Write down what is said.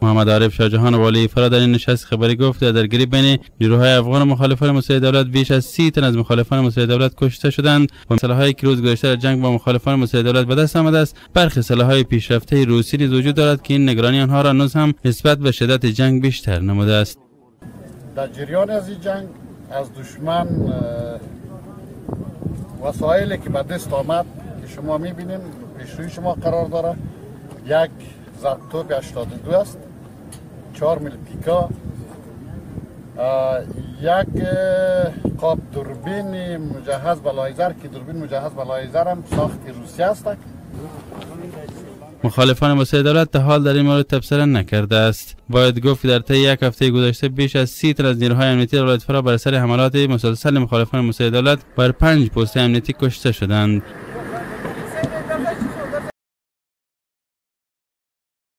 محمد عارف شاهجهان والی فرا در این نشست خبری گفت در درگیری بین نیروهای افغان و مخالفان مسلح دولت بیش از 30 تن از مخالفان مسلح دولت کشته شدند و سلاح‌هایی که روز گذشته در جنگ با مخالفان مسلح دولت به دست آمده است. برخی سلاح‌های پیشرفته روسی نیز وجود دارد که این نگرانی آنها را هنوز هم نسبت به شدت جنگ بیشتر نموده است. در جریان از این جنگ از دشمن وسایلی که به دست آمد که شما می‌بینید پیش روی شما قرار داره، یک ضربتوب 82 است، 4 میلی پیکا، یک قاب دوربین مجهز به لایزر که دوربین مجهز به لایزر هم ساخت روسی است. مخالفان مسلح دولت تا حال در این مورد تبصره نکرده است. باید گفت که در طی یک هفته گذشته بیش از 30 تن از نیروهای امنیتی ولایت فرا بر اثر حملات مسلسل مخالفان مسلح دولت بر 5 پست امنیتی کشته شدند.